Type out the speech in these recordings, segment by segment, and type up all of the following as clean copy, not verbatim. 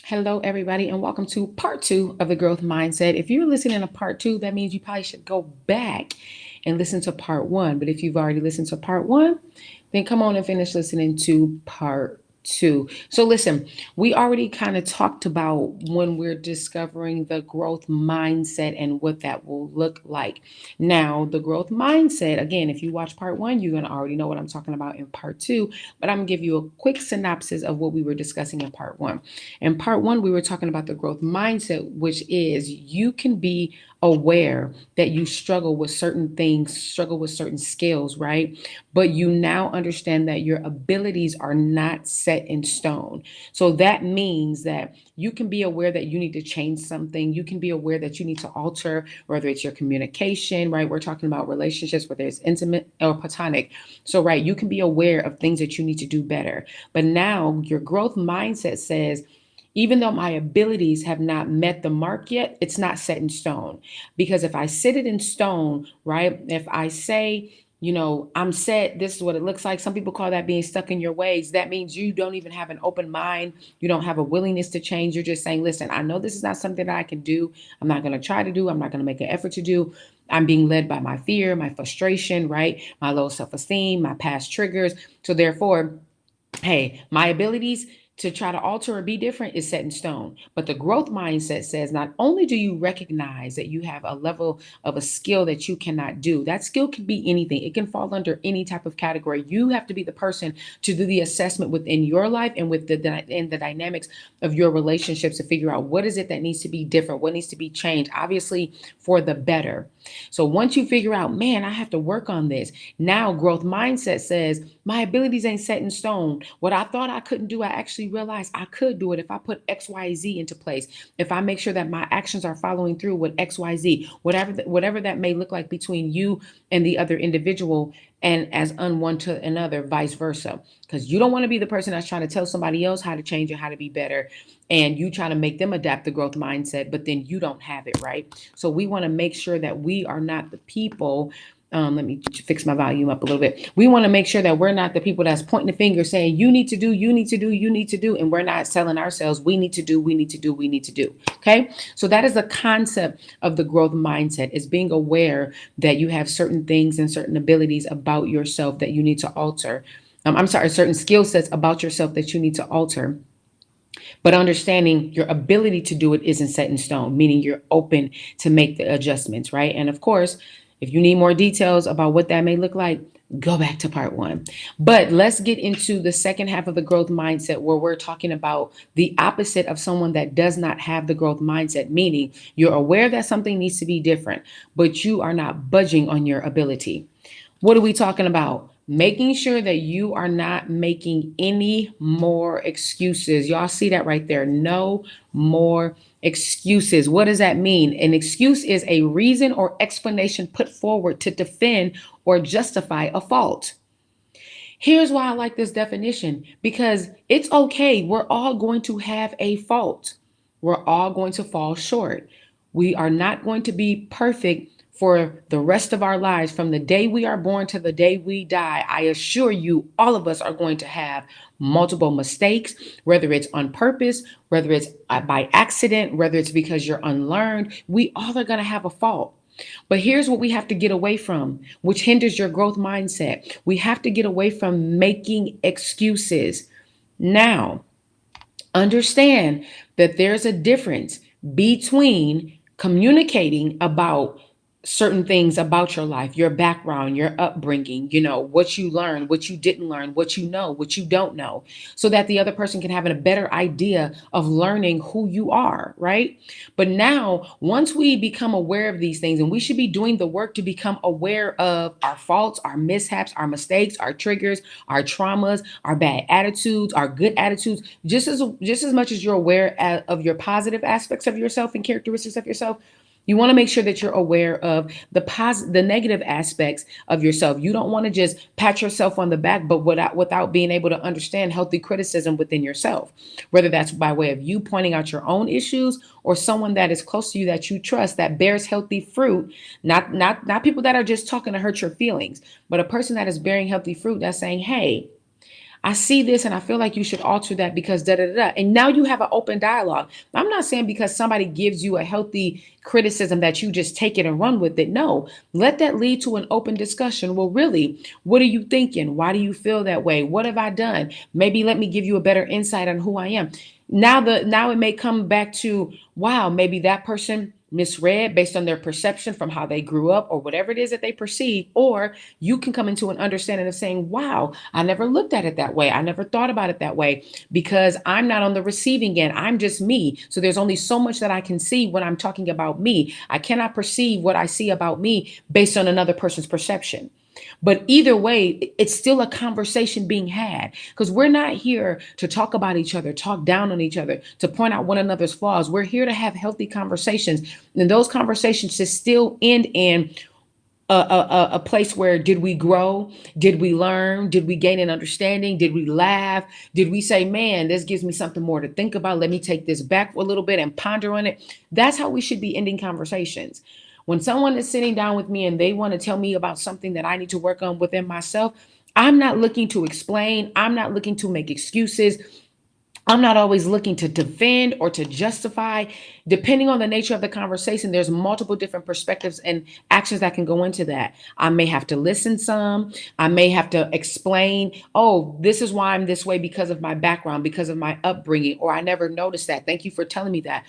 Hello, everybody, and welcome to part two of the growth mindset. If you're listening to part two, that means you probably should go back and listen to part one. But if you've already listened to part one, then come on and finish listening to part two. So, listen, we already kind of talked about when we're discovering the growth mindset and what that will look like. Now, the growth mindset, again, if you watch part one, you're going to already know what I'm talking about in part two. But I'm going to give you a quick synopsis of what we were discussing in part one. In part one, we were talking about the growth mindset, which is you can be aware that you struggle with certain things, struggle with certain skills, right? But you now understand that your abilities are not set in stone. So that means that you can be aware that you need to change something. You can be aware that you need to alter, whether it's your communication, right? We're talking about relationships, whether it's intimate or platonic. So, right, you can be aware of things that you need to do better. But now your growth mindset says, even though my abilities have not met the mark yet, it's not set in stone. Because if I sit it in stone, right? If I say, I'm set, this is what it looks like. Some people call that being stuck in your ways. That means you don't even have an open mind. You don't have a willingness to change. You're just saying, listen, I know this is not something that I can do. I'm not going to try to do. I'm not going to make an effort to do. I'm being led by my fear, my frustration, right? My low self esteem, my past triggers. So, therefore, hey, my abilities to try to alter or be different is set in stone. But the growth mindset says not only do you recognize that you have a level of a skill that you cannot do, that skill can be anything, it can fall under any type of category. You have to be the person to do the assessment within your life and with the dynamics of your relationships to figure out what is it that needs to be different, what needs to be changed, obviously for the better. So once you figure out, man, I have to work on this. Now growth mindset says my abilities ain't set in stone. What I thought I couldn't do, I actually realized I could do it if I put XYZ into place. If I make sure that my actions are following through with XYZ, whatever that may look like between you and the other individual, and as one to another, vice versa. Because you don't want to be the person that's trying to tell somebody else how to change and how to be better, and you try to make them adapt the growth mindset, but then you don't have it, right? So we want to make sure that we are not the people. Let me fix my volume up a little bit. We want to make sure that we're not the people that's pointing the finger saying, you need to do, you need to do, you need to do. And we're not selling ourselves. We need to do, we need to do, we need to do. Okay. So that is the concept of the growth mindset, is being aware that you have certain things and certain abilities about yourself that you need to alter. I'm sorry, certain skill sets about yourself that you need to alter, but understanding your ability to do it isn't set in stone, meaning you're open to make the adjustments, right? And of course, if you need more details about what that may look like, go back to part one. But let's get into the second half of the growth mindset, where we're talking about the opposite of someone that does not have the growth mindset, meaning you're aware that something needs to be different, but you are not budging on your ability. What are we talking about? Making sure that you are not making any more excuses. Y'all see that right there. No more excuses. What does that mean? An excuse is a reason or explanation put forward to defend or justify a fault. Here's why I like this definition, because it's okay. We're all going to have a fault. We're all going to fall short. We are not going to be perfect for the rest of our lives. From the day we are born to the day we die, I assure you, all of us are going to have multiple mistakes, whether it's on purpose, whether it's by accident, whether it's because you're unlearned. We all are going to have a fault. But here's what we have to get away from, which hinders your growth mindset. We have to get away from making excuses. Now, understand that there's a difference between communicating about certain things about your life, your background, your upbringing, what you learned, what you didn't learn, what you know, what you don't know, so that the other person can have a better idea of learning who you are, right? But now, once we become aware of these things, and we should be doing the work to become aware of our faults, our mishaps, our mistakes, our triggers, our traumas, our bad attitudes, our good attitudes, just as much as you're aware of your positive aspects of yourself and characteristics of yourself. You want to make sure that you're aware of the negative aspects of yourself. You don't want to just pat yourself on the back, but without being able to understand healthy criticism within yourself, whether that's by way of you pointing out your own issues, or someone that is close to you that you trust that bears healthy fruit. Not people that are just talking to hurt your feelings, but a person that is bearing healthy fruit that's saying, hey, I see this and I feel like you should alter that because da da da. Da." And now you have an open dialogue. I'm not saying because somebody gives you a healthy criticism that you just take it and run with it. No, let that lead to an open discussion. Well, really, what are you thinking? Why do you feel that way? What have I done? Maybe let me give you a better insight on who I am. Now it may come back to, wow, maybe that person misread based on their perception from how they grew up or whatever it is that they perceive, or you can come into an understanding of saying, wow, I never looked at it that way, I never thought about it that way, because I'm not on the receiving end, I'm just me, so there's only so much that I can see when I'm talking about me. I cannot perceive what I see about me based on another person's perception. But either way, it's still a conversation being had, because we're not here to talk about each other, talk down on each other, to point out one another's flaws. We're here to have healthy conversations. And those conversations should still end in a place where, did we grow? Did we learn? Did we gain an understanding? Did we laugh? Did we say, man, this gives me something more to think about? Let me take this back a little bit and ponder on it. That's how we should be ending conversations. When someone is sitting down with me and they want to tell me about something that I need to work on within myself, I'm not looking to explain. I'm not looking to make excuses. I'm not always looking to defend or to justify. Depending on the nature of the conversation, there's multiple different perspectives and actions that can go into that. I may have to listen some. I may have to explain, oh, this is why I'm this way because of my background, because of my upbringing, or I never noticed that. Thank you for telling me that.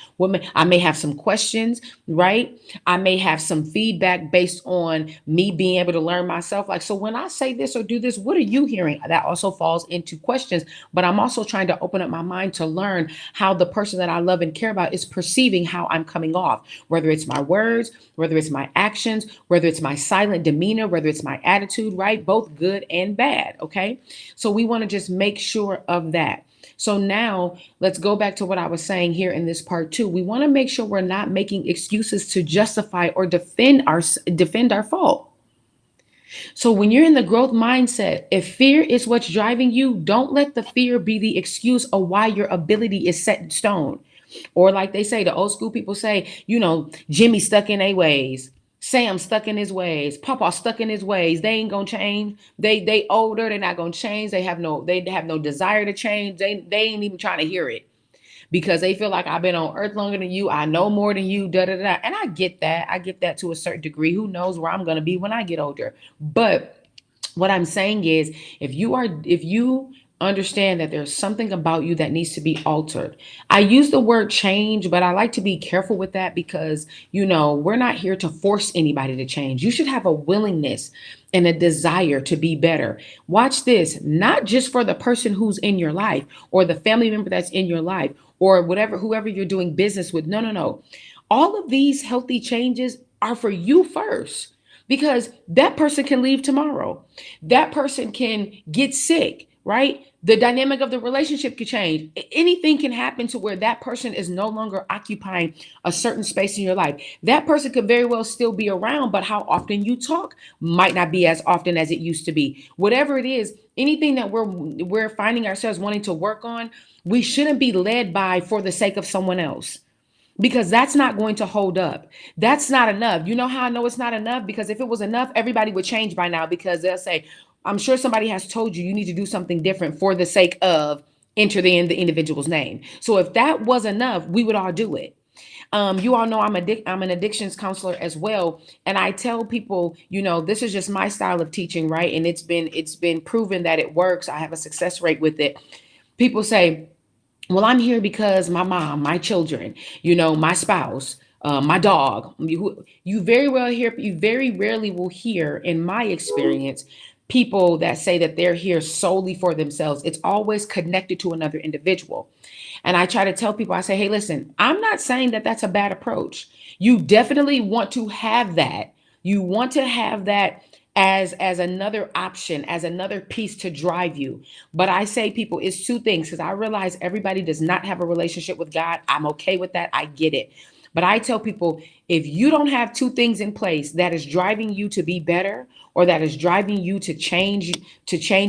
I may have some questions, right? I may have some feedback based on me being able to learn myself. Like, so when I say this or do this, what are you hearing? That also falls into questions, but I'm also trying to open up my mind to learn how the person that I love and care about is perceiving how I'm coming off, whether it's my words, whether it's my actions, whether it's my silent demeanor, whether it's my attitude, right? Both good and bad. Okay. So we want to just make sure of that. So now let's go back to what I was saying here in this part two. We want to make sure we're not making excuses to justify or defend our fault. So when you're in the growth mindset, if fear is what's driving you, don't let the fear be the excuse of why your ability is set in stone. Or like they say, the old school people say, Jimmy stuck in a ways. Sam stuck in his ways. Papa stuck in his ways. They ain't gonna change. They older. They're not gonna change. They have no desire to change. They ain't even trying to hear it because they feel like, I've been on earth longer than you. I know more than you. Da da da. And I get that. I get that to a certain degree. Who knows where I'm gonna be when I get older? But what I'm saying is, if you understand that there's something about you that needs to be altered. I use the word change, but I like to be careful with that because, we're not here to force anybody to change. You should have a willingness and a desire to be better. Watch this, not just for the person who's in your life or the family member that's in your life or whoever you're doing business with. No, no, no. All of these healthy changes are for you first, because that person can leave tomorrow. That person can get sick, right? The dynamic of the relationship could change. Anything can happen to where that person is no longer occupying a certain space in your life. That person could very well still be around, but how often you talk might not be as often as it used to be. Whatever it is, anything that we're finding ourselves wanting to work on, we shouldn't be led by for the sake of someone else, because that's not going to hold up. That's not enough. You know how I know it's not enough? Because if it was enough, everybody would change by now, because they'll say, I'm sure somebody has told you need to do something different for the sake of enter the individual's name. So if that was enough, we would all do it. You all know I'm an addictions counselor as well, and I tell people, this is just my style of teaching, right? And it's been proven that it works. I have a success rate with it. People say, well, I'm here because my mom, my children, my spouse, my dog. You very rarely will hear, in my experience, people that say that they're here solely for themselves. It's always connected to another individual. And I try to tell people, I say, hey, listen, I'm not saying that that's a bad approach. You definitely want to have that. You want to have that as another option, as another piece to drive you. But I say, people, it's two things, because I realize everybody does not have a relationship with God. I'm okay with that. I get it. But I tell people, if you don't have two things in place that is driving you to be better, or that is driving you to change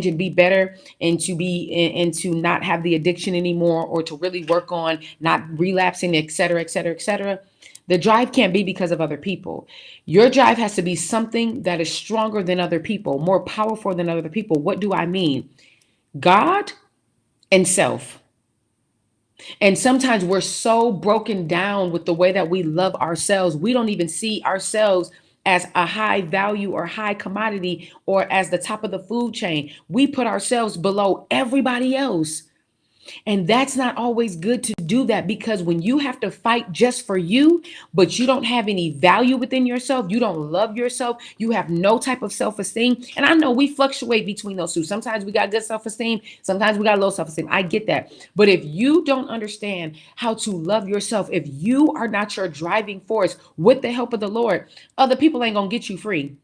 and be better, and to not have the addiction anymore, or to really work on not relapsing, et cetera, et cetera, et cetera, the drive can't be because of other people. Your drive has to be something that is stronger than other people, more powerful than other people. What do I mean? God and self. And sometimes we're so broken down with the way that we love ourselves, we don't even see ourselves as a high value or high commodity or as the top of the food chain. We put ourselves below everybody else. And that's not always good to do that, because when you have to fight just for you, but you don't have any value within yourself, you don't love yourself, you have no type of self esteem. And I know we fluctuate between those two. Sometimes we got good self esteem, sometimes we got low self esteem. I get that. But if you don't understand how to love yourself, if you are not your driving force with the help of the Lord, other people ain't going to get you free.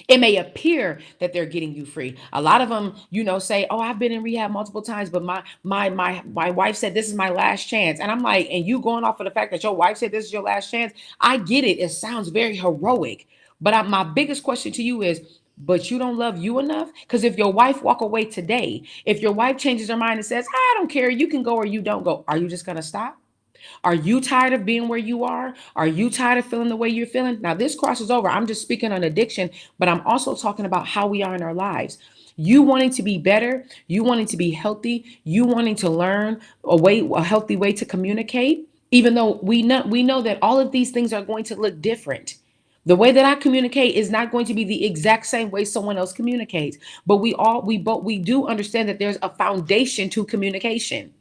It may appear that they're getting you free. A lot of them, say, "Oh, I've been in rehab multiple times, but my wife said this is my last chance." And I'm like, and you going off of the fact that your wife said this is your last chance? I get it. It sounds very heroic, but my biggest question to you is, but you don't love you enough? Because if your wife walk away today, if your wife changes her mind and says, "I don't care, you can go or you don't go," are you just gonna stop? Are you tired of being where you are? Are you tired of feeling the way you're feeling? Now, this crosses over. I'm just speaking on addiction, but I'm also talking about how we are in our lives. You wanting to be better, you wanting to be healthy, you wanting to learn a healthy way to communicate, even though we know that all of these things are going to look different. The way that I communicate is not going to be the exact same way someone else communicates, but we do understand that there's a foundation to communication.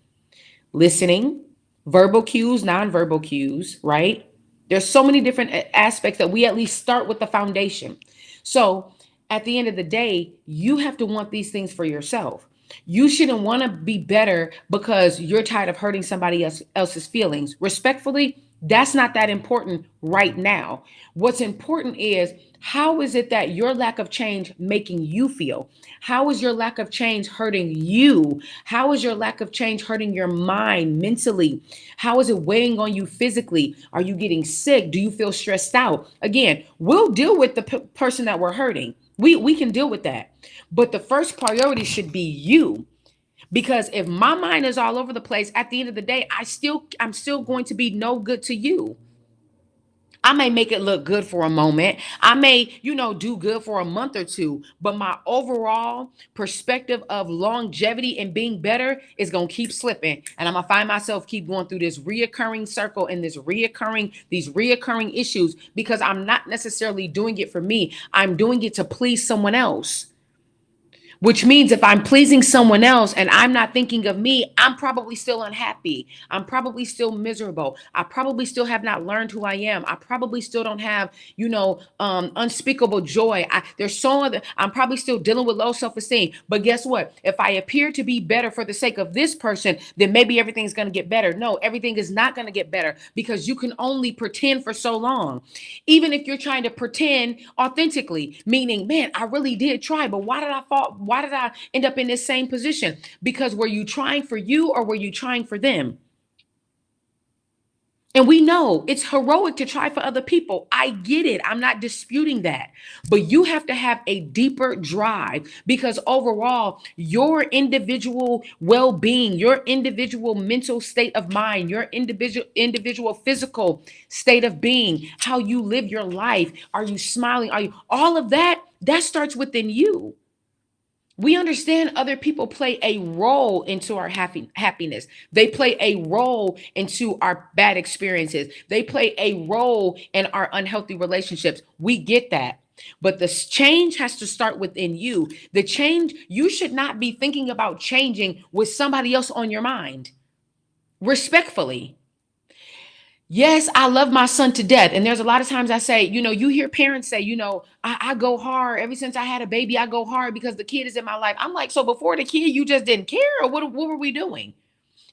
Listening, verbal cues, nonverbal cues, right? There's so many different aspects that we at least start with the foundation. So at the end of the day, you have to want these things for yourself. You shouldn't want to be better because you're tired of hurting else's feelings. Respectfully, that's not that important right now. What's important is, how is it that your lack of change making you feel? How is your lack of change hurting you? How is your lack of change hurting your mind mentally? How is it weighing on you physically? Are you getting sick? Do you feel stressed out? Again, we'll deal with the person that we're hurting. We can deal with that. But the first priority should be you. Because if my mind is all over the place, at the end of the day, I'm still going to be no good to you. I may make it look good for a moment. I may, do good for a month or two, but my overall perspective of longevity and being better is going to keep slipping. And I'm going to find myself keep going through this reoccurring circle and these reoccurring issues, because I'm not necessarily doing it for me. I'm doing it to please someone else. Which means if I'm pleasing someone else and I'm not thinking of me, I'm probably still unhappy. I'm probably still miserable. I probably still have not learned who I am. I probably still don't have, unspeakable joy. I'm probably still dealing with low self-esteem. But guess what? If I appear to be better for the sake of this person, then maybe everything's going to get better. No, everything is not going to get better, because you can only pretend for so long. Even if you're trying to pretend authentically, meaning, man, I really did try, but why did I fall? Why did I end up in this same position? Because were you trying for you or were you trying for them? And we know it's heroic to try for other people. I get it. I'm not disputing that. But you have to have a deeper drive, because overall, your individual well-being, your individual mental state of mind, your individual physical state of being, how you live your life, are you smiling? Are you all of that? That starts within you. We understand other people play a role into our happiness. They play a role into our bad experiences. They play a role in our unhealthy relationships. We get that. But the change has to start within you. The change, you should not be thinking about changing with somebody else on your mind. Respectfully. Yes, I love my son to death. And there's a lot of times I say, you hear parents say, I go hard. Ever since I had a baby, I go hard because the kid is in my life. I'm like, so before the kid, you just didn't care? Or what were we doing?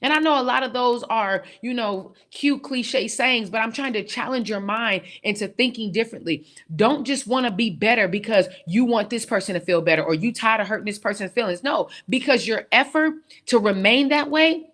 And I know a lot of those are, cute cliche sayings, but I'm trying to challenge your mind into thinking differently. Don't just want to be better because you want this person to feel better or you tired of hurting this person's feelings. No, because your effort to remain that way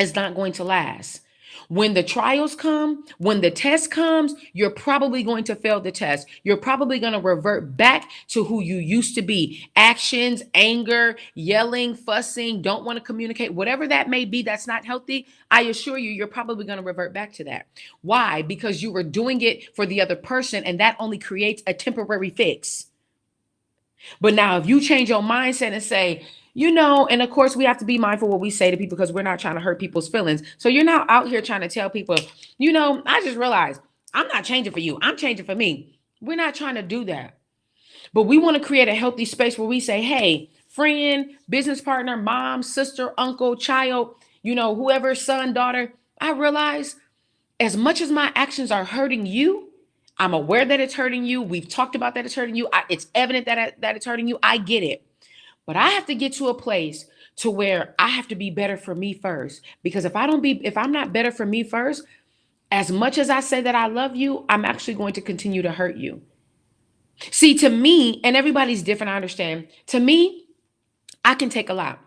is not going to last. When the trials come, when the test comes, you're probably going to fail the test. You're probably going to revert back to who you used to be. Actions, anger, yelling, fussing, don't want to communicate, whatever that may be that's not healthy, I assure you, you're probably going to revert back to that. Why? Because you were doing it for the other person, and that only creates a temporary fix. But now, if you change your mindset and say, And of course we have to be mindful what we say to people because we're not trying to hurt people's feelings. So you're not out here trying to tell people, I just realized I'm not changing for you. I'm changing for me. We're not trying to do that. But we want to create a healthy space where we say, hey, friend, business partner, mom, sister, uncle, child, whoever, son, daughter, I realize as much as my actions are hurting you, I'm aware that it's hurting you. We've talked about that it's hurting you. It's evident that it's hurting you. I get it. But I have to get to a place to where I have to be better for me first. Because if I'm not better for me first, as much as I say that I love you, I'm actually going to continue to hurt you. See, to me, and everybody's different, I understand. To me, I can take a lot.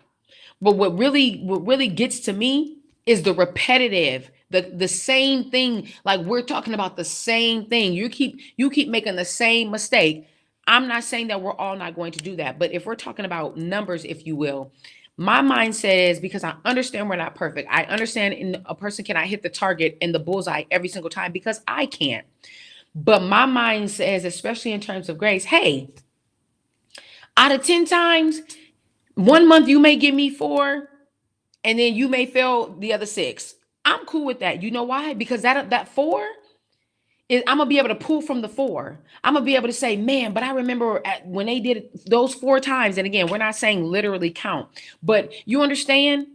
But what really gets to me is the repetitive, the same thing. Like we're talking about the same thing. You keep making the same mistake. I'm not saying that we're all not going to do that, but if we're talking about numbers, if you will, my mindset is because I understand we're not perfect. I understand a person cannot hit the target and the bullseye every single time because I can't. But my mind says, especially in terms of grace, hey, out of 10 times, 1 month you may give me 4, and then you may fail the other 6. I'm cool with that. You know why? Because that 4 is, I'm gonna be able to pull from the 4. I'm gonna be able to say, man, but I remember when they did it those 4 times. And again, we're not saying literally count, but you understand.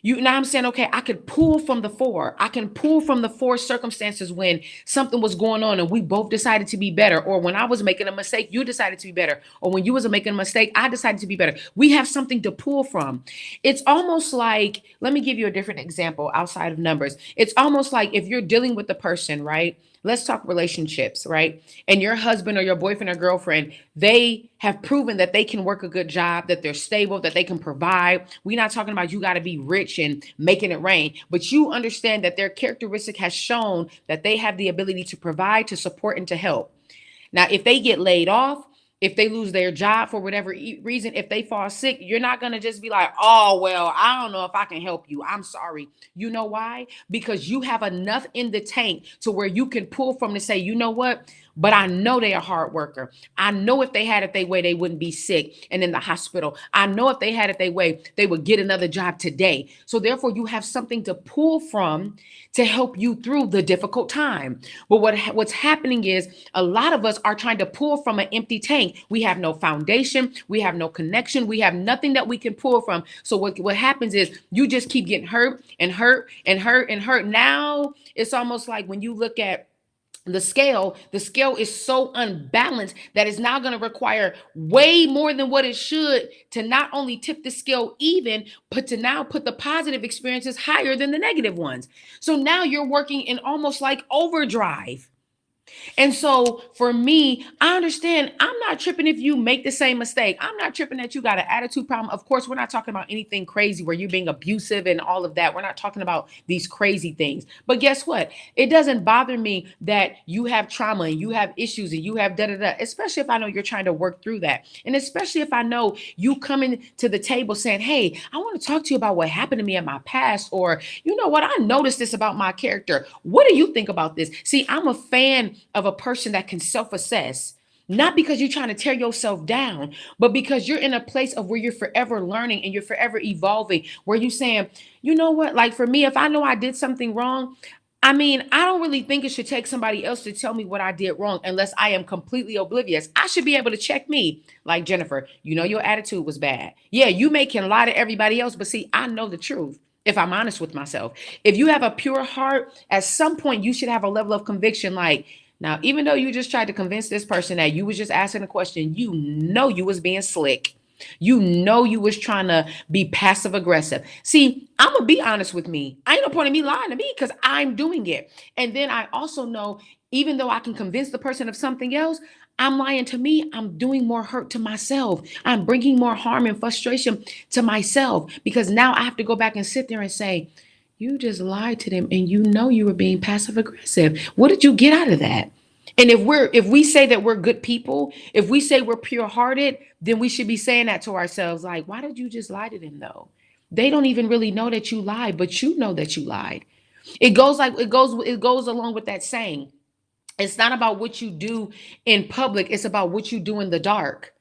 Now I'm saying, okay, I could pull from the 4. I can pull from the 4 circumstances when something was going on and we both decided to be better. Or when I was making a mistake, you decided to be better. Or when you was making a mistake, I decided to be better. We have something to pull from. It's almost like, let me give you a different example outside of numbers. It's almost like if you're dealing with the person, right? Let's talk relationships, right? And your husband or your boyfriend or girlfriend, they have proven that they can work a good job, that they're stable, that they can provide. We're not talking about you got to be rich and making it rain, but you understand that their characteristic has shown that they have the ability to provide, to support, and to help. Now, if they get laid off, if they lose their job for whatever reason, if they fall sick, you're not going to just be like, oh, well, I don't know if I can help you. I'm sorry. You know why? Because you have enough in the tank to where you can pull from to say, you know what? But I know they're a hard worker. I know if they had it their way, they wouldn't be sick and in the hospital. I know if they had it their way, they would get another job today. So therefore, you have something to pull from to help you through the difficult time. But what's happening is a lot of us are trying to pull from an empty tank. We have no foundation. We have no connection. We have nothing that we can pull from. So what happens is you just keep getting hurt and hurt and hurt and hurt. Now it's almost like when you look at the scale is so unbalanced that it's now going to require way more than what it should to not only tip the scale even, but to now put the positive experiences higher than the negative ones. So now you're working in almost like overdrive. And so for me, I understand I'm not tripping if you make the same mistake. I'm not tripping that you got an attitude problem. Of course, we're not talking about anything crazy where you're being abusive and all of that. We're not talking about these crazy things. But guess what? It doesn't bother me that you have trauma and you have issues and you have da da da, especially if I know you're trying to work through that. And especially if I know you coming to the table saying, hey, I want to talk to you about what happened to me in my past, or you know what, I noticed this about my character. What do you think about this? See, I'm a fan of a person that can self-assess, not because you're trying to tear yourself down, but because you're in a place of where you're forever learning and you're forever evolving, where you're saying, you know what, like for me, if I know I did something wrong, I mean, I don't really think it should take somebody else to tell me what I did wrong unless I am completely oblivious. I should be able to check me. Like, Jennifer, your attitude was bad. Yeah, you can lie to everybody else, but see, I know the truth if I'm honest with myself. If you have a pure heart, at some point you should have a level of conviction like, now, even though you just tried to convince this person that you was just asking a question, you was being slick. You was trying to be passive aggressive. See, I'm gonna be honest with me. I ain't no point in me lying to me because I'm doing it. And then I also know, even though I can convince the person of something else, I'm lying to me. I'm doing more hurt to myself. I'm bringing more harm and frustration to myself because now I have to go back and sit there and say, you just lied to them and you were being passive aggressive. What did you get out of that? And if we say that we're good people, if we say we're pure hearted, then we should be saying that to ourselves. Like, why did you just lie to them though? They don't even really know that you lied, but you know that you lied. It goes along with that saying. It's not about what you do in public, it's about what you do in the dark.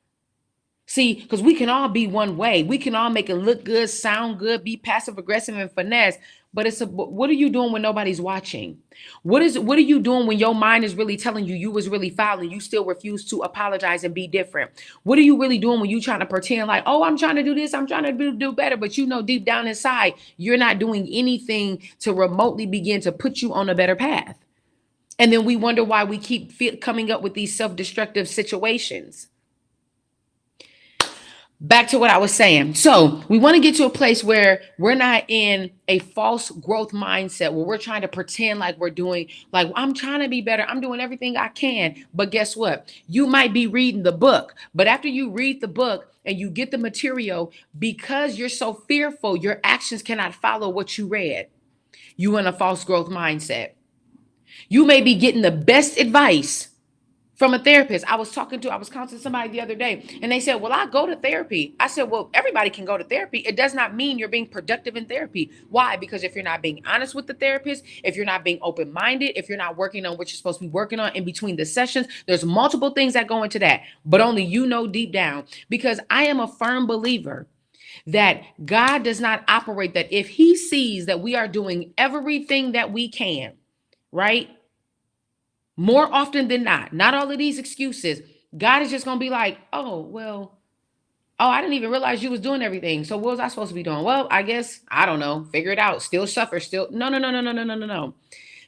See, because we can all be one way. We can all make it look good, sound good, be passive aggressive and finesse. But what are you doing when nobody's watching? What are you doing when your mind is really telling you you was really foul and you still refuse to apologize and be different? What are you really doing when you trying to pretend like, oh, I'm trying to do this, I'm trying to do better, but you know deep down inside you're not doing anything to remotely begin to put you on a better path? And then we wonder why we keep coming up with these self-destructive situations. Back to what I was saying. So we want to get to a place where we're not in a false growth mindset where we're trying to pretend like we're doing, like, I'm trying to be better. I'm doing everything I can. But guess what? You might be reading the book, but after you read the book and you get the material, because you're so fearful, your actions cannot follow what you read. You in a false growth mindset. You may be getting the best advice from a therapist. I was counseling somebody the other day, and they said, well, I go to therapy. I said, well, everybody can go to therapy. It does not mean you're being productive in therapy. Why? Because if you're not being honest with the therapist, if you're not being open-minded, if you're not working on what you're supposed to be working on in between the sessions, there's multiple things that go into that, but only you know deep down. Because I am a firm believer that God does not operate that if he sees that we are doing everything that we can, right? More often than not all of these excuses, God is just going to be like, oh, well, oh, I didn't even realize you was doing everything. So what was I supposed to be doing? Well, I guess, I don't know, figure it out, still suffer, still. No, no, no, no, no, no, no, no, no.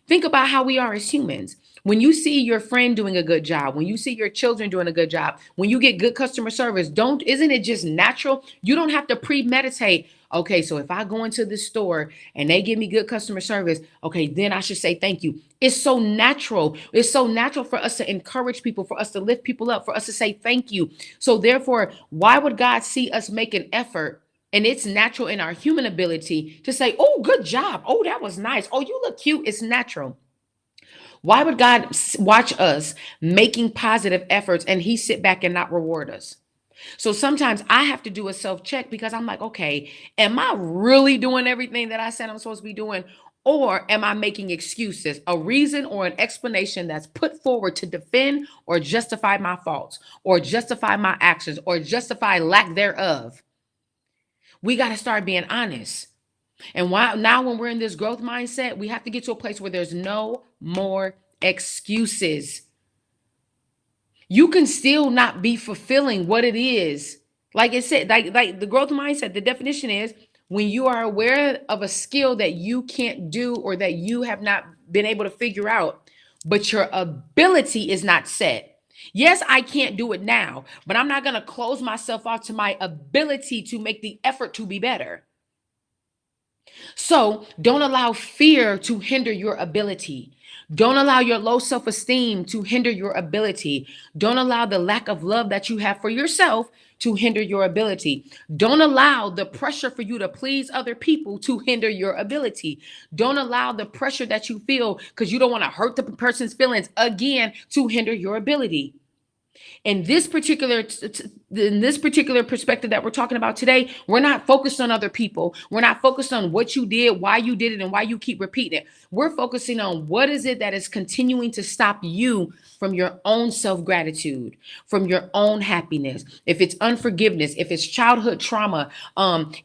Think about how we are as humans. When you see your friend doing a good job, when you see your children doing a good job, when you get good customer service, isn't it just natural? You don't have to premeditate. Okay, so if I go into this store and they give me good customer service, okay, then I should say thank you. It's so natural. It's so natural for us to encourage people, for us to lift people up, for us to say thank you. So therefore, why would God see us make an effort? And it's natural in our human ability to say, oh, good job. Oh, that was nice. Oh, you look cute. It's natural. Why would God watch us making positive efforts and he sit back and not reward us? So sometimes I have to do a self check because I'm like, okay, am I really doing everything that I said I'm supposed to be doing? Or am I making excuses, a reason or an explanation that's put forward to defend or justify my faults or justify my actions or justify lack thereof? We got to start being honest. And now when we're in this growth mindset, we have to get to a place where there's no more excuses. You can still not be fulfilling what it is. Like it said, like the growth mindset, the definition is when you are aware of a skill that you can't do or that you have not been able to figure out, but your ability is not set. Yes, I can't do it now, but I'm not going to close myself off to my ability to make the effort to be better. So don't allow fear to hinder your ability. Don't allow your low self-esteem to hinder your ability. Don't allow the lack of love that you have for yourself to hinder your ability. Don't allow the pressure for you to please other people to hinder your ability. Don't allow the pressure that you feel because you don't want to hurt the person's feelings again to hinder your ability. In this particular perspective that we're talking about today, we're not focused on other people. We're not focused on what you did, why you did it, and why you keep repeating it. We're focusing on what is it that is continuing to stop you from your own self-gratitude, from your own happiness. If it's unforgiveness, if it's childhood trauma,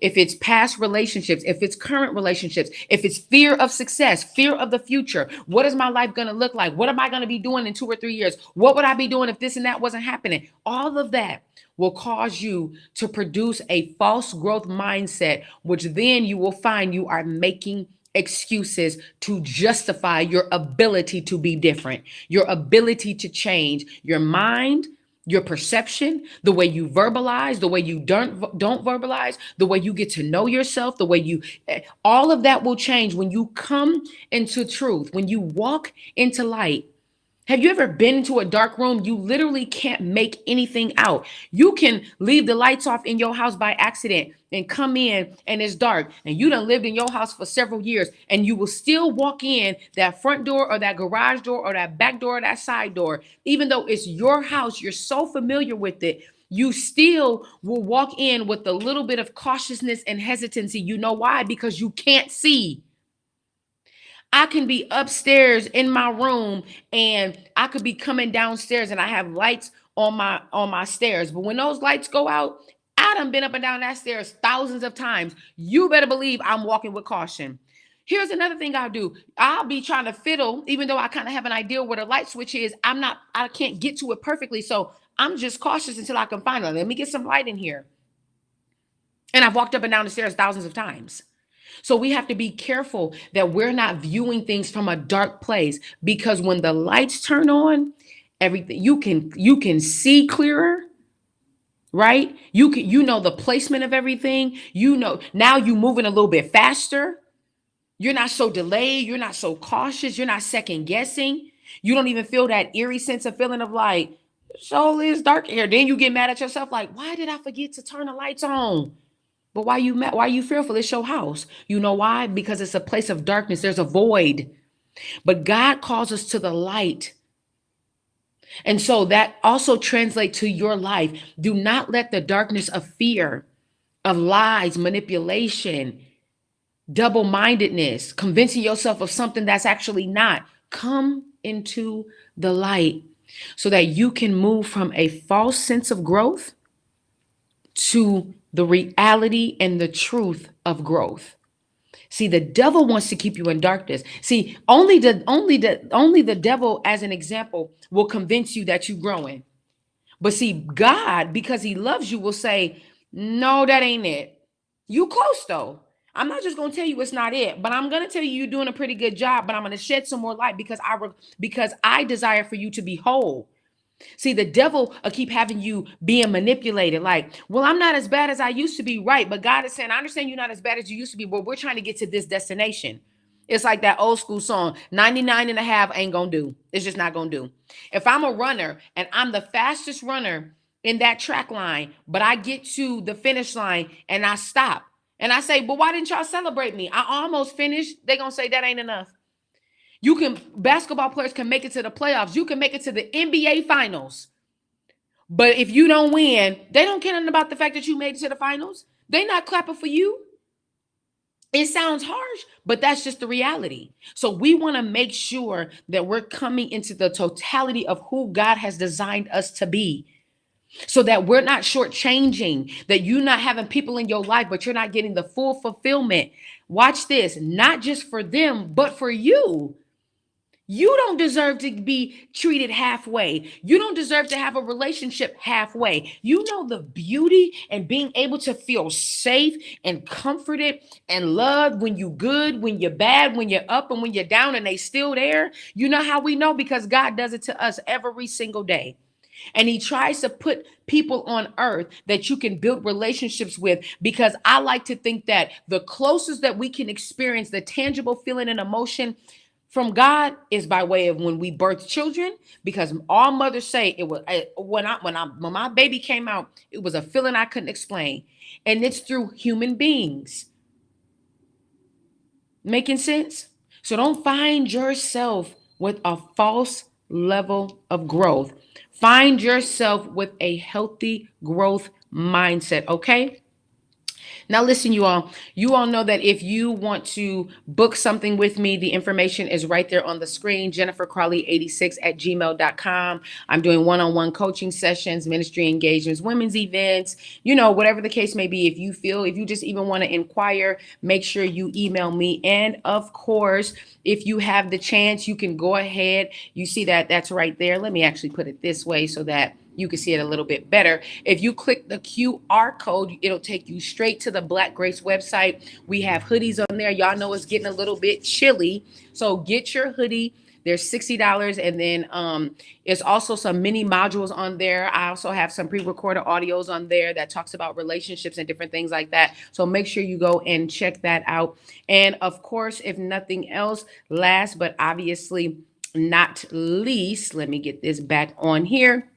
if it's past relationships, if it's current relationships, if it's fear of success, fear of the future. What is my life going to look like? What am I going to be doing in 2 or 3 years? What would I be doing if this and that wasn't happening? All of that will cause you to produce a false growth mindset, which then you will find you are making excuses to justify your ability to be different, your ability to change your mind, your perception, the way you verbalize, the way you don't verbalize, the way you get to know yourself, the way you, all of that will change when you come into truth, when you walk into light. Have you ever been into a dark room? You literally can't make anything out. You can leave the lights off in your house by accident and come in and it's dark and you done lived in your house for several years and you will still walk in that front door or that garage door or that back door or that side door. Even though it's your house, you're so familiar with it, you still will walk in with a little bit of cautiousness and hesitancy. You know why? Because you can't see. I can be upstairs in my room and I could be coming downstairs and I have lights on my stairs. But when those lights go out, I done been up and down that stairs thousands of times. You better believe I'm walking with caution. Here's another thing I'll do. I'll be trying to fiddle, even though I kind of have an idea where the light switch is. I can't get to it perfectly. So I'm just cautious until I can find it. Let me get some light in here. And I've walked up and down the stairs thousands of times. So we have to be careful that we're not viewing things from a dark place, because when the lights turn on, everything you can see clearer, right? You know the placement of everything. You know now you moving a little bit faster. You're not so delayed, you're not so cautious, you're not second guessing. You don't even feel that eerie sense of feeling of like, so it's dark here. Then you get mad at yourself like, why did I forget to turn the lights on? But why you mad? Why are you fearful? It's your house. You know why? Because it's a place of darkness. There's a void. But God calls us to the light. And so that also translates to your life. Do not let the darkness of fear, of lies, manipulation, double-mindedness, convincing yourself of something that's actually not, come into the light so that you can move from a false sense of growth to the reality and the truth of growth. See, the devil wants to keep you in darkness. See, only the devil, as an example, will convince you that you're growing. But see, God, because he loves you, will say, no, that ain't it. You close though. I'm not just gonna tell you it's not it, but I'm gonna tell you you're doing a pretty good job. But I'm gonna shed some more light because I desire for you to be whole. See, the devil will keep having you being manipulated. Like, well, I'm not as bad as I used to be, right? But God is saying, I understand you're not as bad as you used to be, but we're trying to get to this destination. It's like that old school song, 99 and a half ain't gonna do. It's just not gonna do. If I'm a runner and I'm the fastest runner in that track line, but I get to the finish line and I stop and I say, but why didn't y'all celebrate me? I almost finished. They're gonna say that ain't enough. Basketball players can make it to the playoffs. You can make it to the NBA finals. But if you don't win, they don't care nothing about the fact that you made it to the finals. They're not clapping for you. It sounds harsh, but that's just the reality. So we want to make sure that we're coming into the totality of who God has designed us to be, so that we're not shortchanging, that you're not having people in your life, but you're not getting the full fulfillment. Watch this, not just for them, but for you. You don't deserve to be treated halfway. You don't deserve to have a relationship halfway. You know the beauty and being able to feel safe and comforted and loved when you good, when you're bad, when you're up and when you're down and they still there. You know how we know? Because God does it to us every single day. And he tries to put people on earth that you can build relationships with, because I like to think that the closest that we can experience the tangible feeling and emotion from God is by way of when we birth children, because all mothers say it was when my baby came out, it was a feeling I couldn't explain, and it's through human beings. Making sense? So don't find yourself with a false level of growth. Find yourself with a healthy growth mindset, okay? Now, listen, you all know that if you want to book something with me, the information is right there on the screen, jennifercrawley86@gmail.com. I'm doing one-on-one coaching sessions, ministry engagements, women's events, whatever the case may be. If you just even want to inquire, make sure you email me. And of course, if you have the chance, you can go ahead. You see that's right there. Let me actually put it this way so that you can see it a little bit better. If you click the QR code, it'll take you straight to the Black Grace website. We have hoodies on there. Y'all know it's getting a little bit chilly, so get your hoodie. They're $60, and then there's also some mini modules on there. I also have some pre-recorded audios on there that talks about relationships and different things like that. So make sure you go and check that out. And of course, if nothing else, last but obviously not least, let me get this back on here.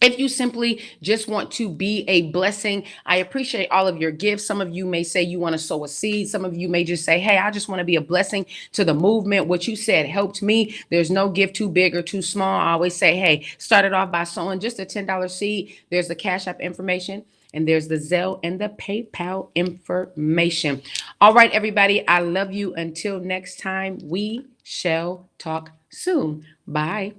If you simply just want to be a blessing, I appreciate all of your gifts. Some of you may say you want to sow a seed. Some of you may just say, hey, I just want to be a blessing to the movement. What you said helped me. There's no gift too big or too small. I always say, hey, start it off by sowing just a $10 seed. There's the Cash App information, and there's the Zelle and the PayPal information. All right, everybody, I love you. Until next time, we shall talk soon. Bye.